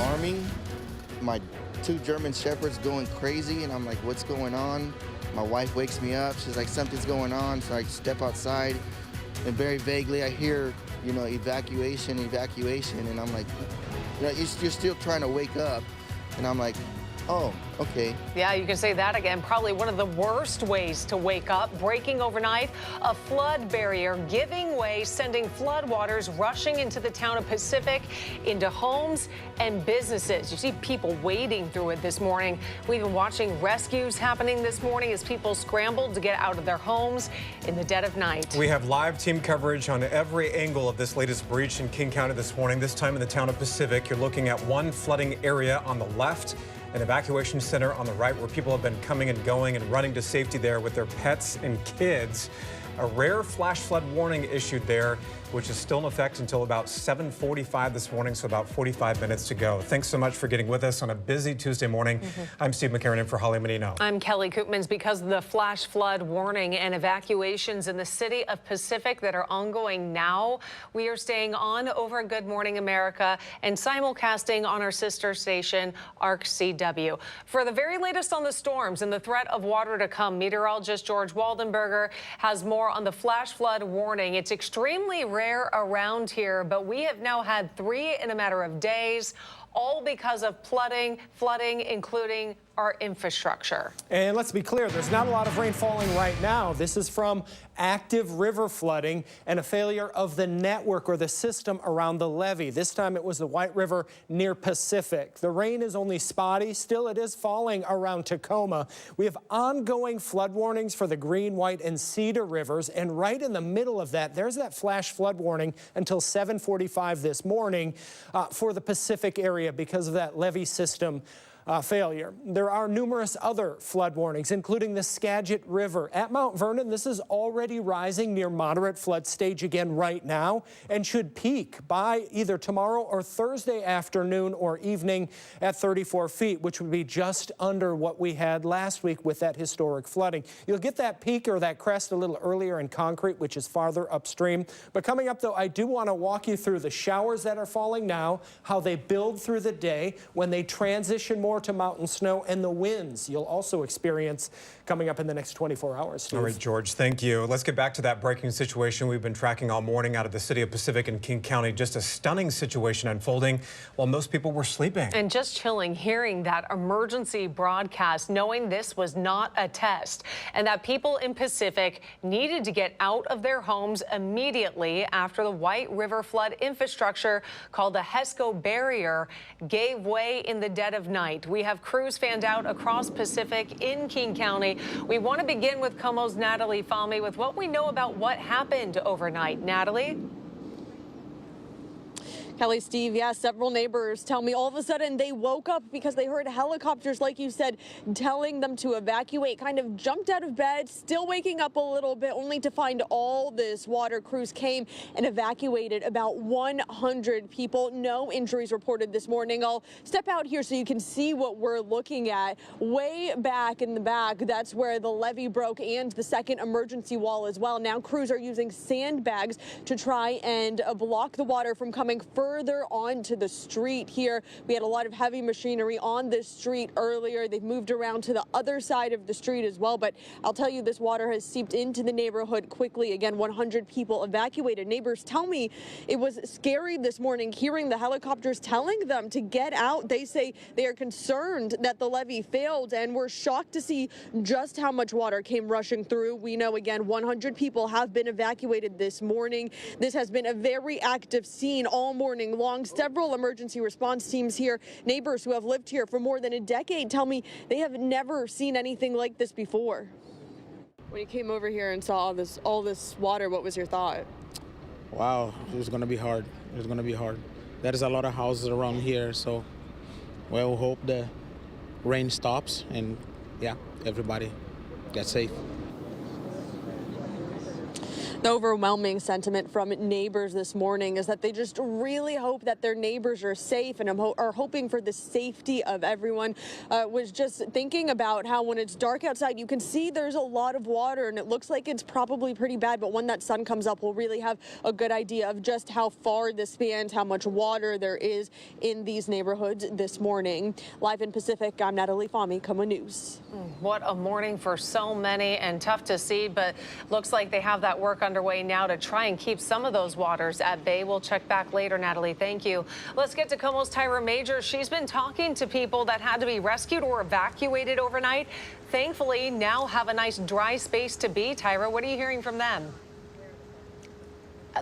alarming. My two German shepherds going crazy, and I'm like, what's going on? My wife wakes me up. She's like, something's going on. So I step outside, and very vaguely I hear, evacuation, and I'm like, you're still trying to wake up, and I'm like, oh, okay. Yeah, you can say that again. Probably one of the worst ways to wake up. Breaking overnight, a flood barrier giving way, sending floodwaters rushing into the town of Pacific, into homes and businesses. You see people wading through it this morning. We've been watching rescues happening this morning as people scrambled to get out of their homes in the dead of night. We have live team coverage on every angle of this latest breach in King County this morning. This time in the town of Pacific, you're looking at one flooding area on the left, an evacuation center on the right where people have been coming and going and running to safety there with their pets and kids. A rare flash flood warning issued there, which is still in effect until about 7:45 this morning, so about 45 minutes to go. Thanks so much for getting with us on a busy Tuesday morning. I'm Steve McCarran in for Holly Menino. I'm Kelly Koopmans. Because of the flash flood warning and evacuations in the city of Pacific that are ongoing now, we are staying on over Good Morning America and simulcasting on our sister station, ARC CW. For the very latest on the storms and the threat of water to come, meteorologist George Waldenberger has more on the flash flood warning. It's extremely rare around here, but we have now had 3 in a matter of days, all because of flooding, including our infrastructure. And let's be clear, there's not a lot of rain falling right now. This is from active river flooding and a failure of the network or the system around the levee. This time it was the White River near Pacific. The rain is only spotty. Still, it is falling around Tacoma. We have ongoing flood warnings for the Green, White, and Cedar rivers. And right in the middle of that, there's that flash flood warning until 7:45 this morning for the Pacific area because of that levee system failure. There are numerous other flood warnings, including the Skagit River. At Mount Vernon, this is already rising near moderate flood stage again right now and should peak by either tomorrow or Thursday afternoon or evening at 34 feet, which would be just under what we had last week with that historic flooding. You'll get that peak or that crest a little earlier in Concrete, which is farther upstream. But coming up, though, I do want to walk you through the showers that are falling now, how they build through the day, when they transition more to mountain snow, and the winds you'll also experience coming up in the next 24 hours. Steve. All right, George, thank you. Let's get back to that breaking situation we've been tracking all morning out of the city of Pacific and King County. Just a stunning situation unfolding while most people were sleeping. And just chilling hearing that emergency broadcast, knowing this was not a test and that people in Pacific needed to get out of their homes immediately after the White River flood infrastructure called the HESCO barrier gave way in the dead of night. We have crews fanned out across Pacific in King County. We want to begin with KOMO's Natalie Fahmy with what we know about what happened overnight. Natalie? Kelly, Steve, yeah, several neighbors tell me all of a sudden they woke up because they heard helicopters, like you said, telling them to evacuate, kind of jumped out of bed, still waking up a little bit, only to find all this water. Crews came and evacuated about 100 people. No injuries reported this morning. I'll step out here so you can see what we're looking at. Way back in the back, that's where the levee broke and the second emergency wall as well. Now crews are using sandbags to try and block the water from coming further onto the street here. We had a lot of heavy machinery on this street earlier. They've moved around to the other side of the street as well, but I'll tell you, this water has seeped into the neighborhood quickly. Again, 100 people evacuated. Neighbors tell me it was scary this morning hearing the helicopters telling them to get out. They say they are concerned that the levee failed and were shocked to see just how much water came rushing through. We know, again, 100 people have been evacuated this morning. This has been a very active scene all morning long. Several emergency response teams here. Neighbors who have lived here for more than a decade tell me they have never seen anything like this before. When you came over here and saw all this water, what was your thought? Wow, it was going to be hard. It was going to be hard. There's a lot of houses around here, so we'll hope the rain stops and, yeah, everybody gets safe. The overwhelming sentiment from neighbors this morning is that they just really hope that their neighbors are safe and are hoping for the safety of everyone. Was just thinking about how when it's dark outside, you can see there's a lot of water and it looks like it's probably pretty bad. But when that sun comes up, we'll really have a good idea of just how far this spans, how much water there is in these neighborhoods this morning. Live in Pacific, I'm Natalie Fahmy, KOMO News. What a morning for so many, and tough to see, but looks like they have that work underway now to try and keep some of those waters at bay. We'll check back later, Natalie. Thank you. Let's get to KOMO's Tyra Major. She's been talking to people that had to be rescued or evacuated overnight. Thankfully, now have a nice dry space to be. Tyra, what are you hearing from them?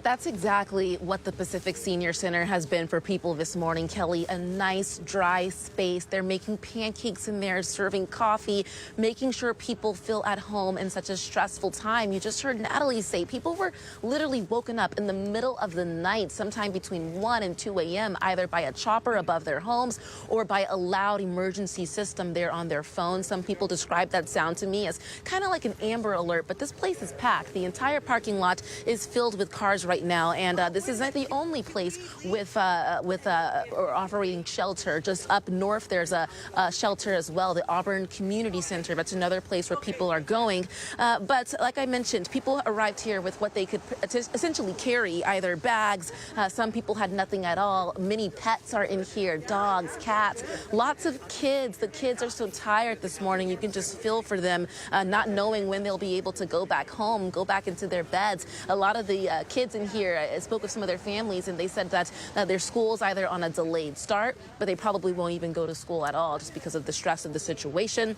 That's exactly what the Pacific Senior Center has been for people this morning, Kelly. A nice, dry space. They're making pancakes in there, serving coffee, making sure people feel at home in such a stressful time. You just heard Natalie say people were literally woken up in the middle of the night, sometime between 1 and 2 a.m., either by a chopper above their homes or by a loud emergency system there on their phone. Some people describe that sound to me as kind of like an Amber Alert, but this place is packed. The entire parking lot is filled with cars right now, and this isn't the only place with operating shelter. Just up north, there's a shelter as well, the Auburn Community Center. That's another place where people are going. But like I mentioned, people arrived here with what they could essentially carry, either bags. Some people had nothing at all. Many pets are in here, dogs, cats, lots of kids. The kids are so tired this morning. You can just feel for them, not knowing when they'll be able to go back home, go back into their beds. A lot of the kids in here, I spoke with some of their families, and they said that their school's either on a delayed start, but they probably won't even go to school at all just because of the stress of the situation.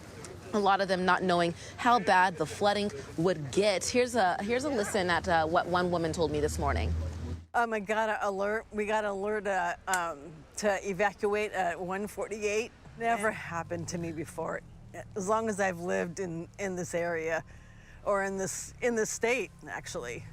A lot of them not knowing how bad the flooding would get. Here's a listen at what one woman told me this morning. We got an alert. We got an alert to evacuate at 1:48. Never happened to me before. As long as I've lived in this area, or in this state, actually.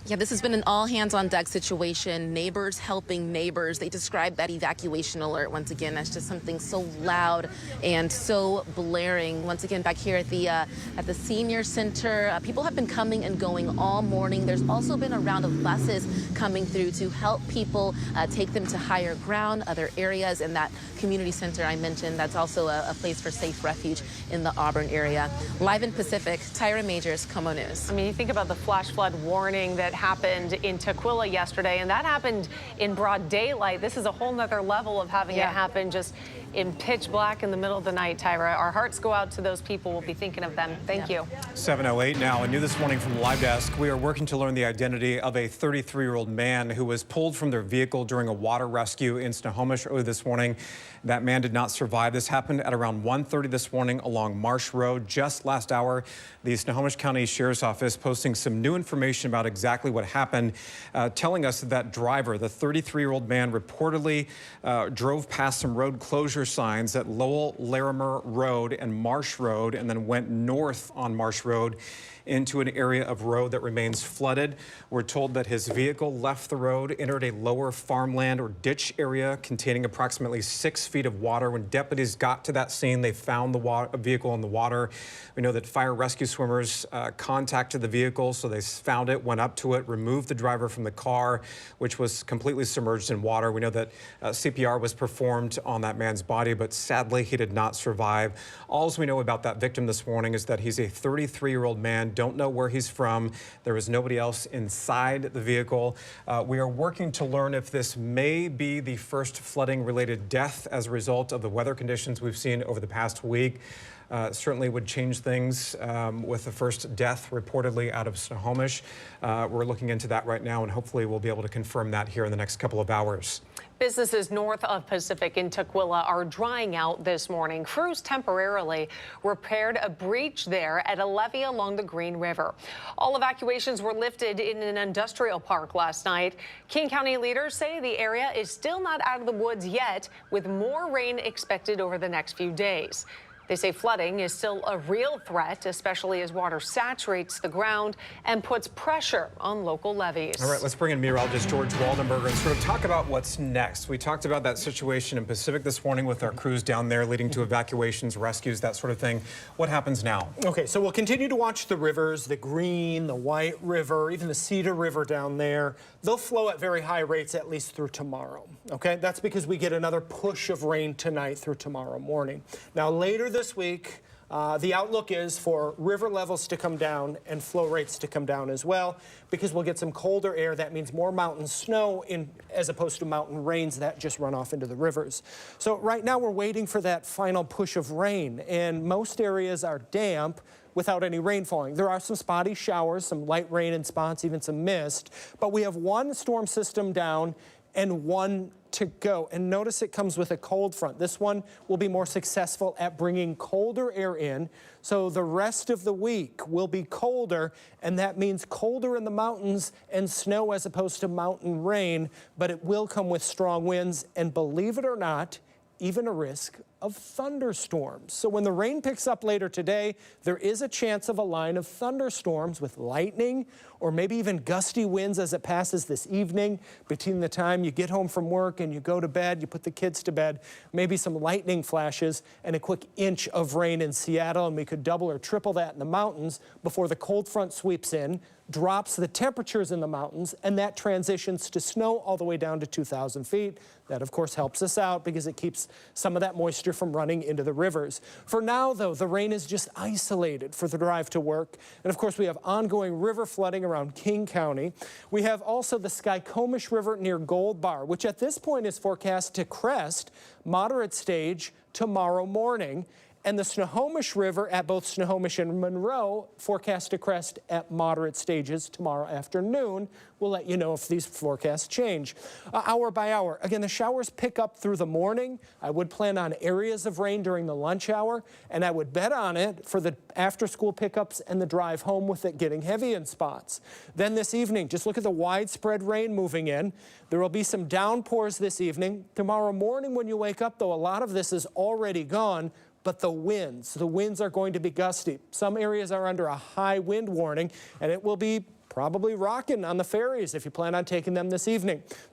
Yeah, this has been an all-hands-on-deck situation. Neighbors helping neighbors. They describe that evacuation alert once again as just something so loud and so blaring. Once again, back here at the Senior Center, people have been coming and going all morning. There's also been a round of buses coming through to help people take them to higher ground, other areas in that community center I mentioned. That's also a place for safe refuge in the Auburn area. Live in Pacific, Tyra Majors, KOMO News. I mean, you think about the flash flood warning that happened in Tukwila yesterday, and that happened in broad daylight. This is a whole nother level of having it happen just in pitch black in the middle of the night, Tyra. Our hearts go out to those people. We'll be thinking of them. Thank you. 7:08 now, and new this morning from the Live Desk, we are working to learn the identity of a 33-year-old man who was pulled from their vehicle during a water rescue in Snohomish early this morning. That man did not survive. This happened at around 1:30 this morning along Marsh Road. Just last hour, the Snohomish County Sheriff's Office posting some new information about exactly what happened, telling us that driver, the 33-year-old man, reportedly drove past some road closure signs at Lowell Larimer Road and Marsh Road, and then went north on Marsh Road into an area of road that remains flooded. We're told that his vehicle left the road, entered a lower farmland or ditch area containing approximately 6 feet of water. When deputies got to that scene, they found the vehicle in the water. We know that fire rescue swimmers contacted the vehicle, so they found it, went up to it, removed the driver from the car, which was completely submerged in water. We know that CPR was performed on that man's body, but sadly he did not survive. All we know about that victim this morning is that he's a 33-year-old man. Don't know where he's from. There was nobody else inside the vehicle. We are working to learn if this may be the first flooding-related death as a result of the weather conditions we've seen over the past week. Certainly would change things with the first death reportedly out of Snohomish. We're looking into that right now, and hopefully we'll be able to confirm that here in the next couple of hours. Businesses north of Pacific in Tukwila are drying out this morning. Crews temporarily repaired a breach there at a levee along the Green River. All evacuations were lifted in an industrial park last night. King County leaders say the area is still not out of the woods yet, with more rain expected over the next few days. They say flooding is still a real threat, especially as water saturates the ground and puts pressure on local levees. All right, let's bring in meteorologist George Waldenberger and sort of talk about what's next. We talked about that situation in Pacific this morning with our crews down there leading to evacuations, rescues, that sort of thing. What happens now? Okay, so we'll continue to watch the rivers, the Green, the White River, even the Cedar River down there. They'll flow at very high rates at least through tomorrow. Okay, that's because we get another push of rain tonight through tomorrow morning. Now later this week, the outlook is for river levels to come down and flow rates to come down as well, because we'll get some colder air. That means more mountain snow as opposed to mountain rains that just run off into the rivers. So right now we're waiting for that final push of rain, and most areas are damp without any rain falling. There are some spotty showers, some light rain in spots, even some mist, but we have one storm system down and one to go. And notice it comes with a cold front. This one will be more successful at bringing colder air in. So the rest of the week will be colder, and that means colder in the mountains and snow as opposed to mountain rain, but it will come with strong winds, and believe it or not, even a risk of thunderstorms. So when the rain picks up later today, there is a chance of a line of thunderstorms with lightning or maybe even gusty winds as it passes this evening. Between the time you get home from work and you go to bed, you put the kids to bed, maybe some lightning flashes and a quick inch of rain in Seattle, and we could double or triple that in the mountains before the cold front sweeps in, drops the temperatures in the mountains, and that transitions to snow all the way down to 2,000 feet. That, of course, helps us out because it keeps some of that moisture from running into the rivers. For now, though, the rain is just isolated for the drive to work. And, of course, we have ongoing river flooding around King County. We have also the Skykomish River near Gold Bar, which at this point is forecast to crest moderate stage tomorrow morning. And the Snohomish River at both Snohomish and Monroe forecast to crest at moderate stages tomorrow afternoon. We'll let you know if these forecasts change hour by hour. Again, the showers pick up through the morning. I would plan on areas of rain during the lunch hour, and I would bet on it for the after-school pickups and the drive home with it getting heavy in spots. Then this evening, just look at the widespread rain moving in. There will be some downpours this evening. Tomorrow morning when you wake up, though, a lot of this is already gone. But the winds are going to be gusty. Some areas are under a high wind warning, and it will be probably rocking on the ferries if you plan on taking them this evening.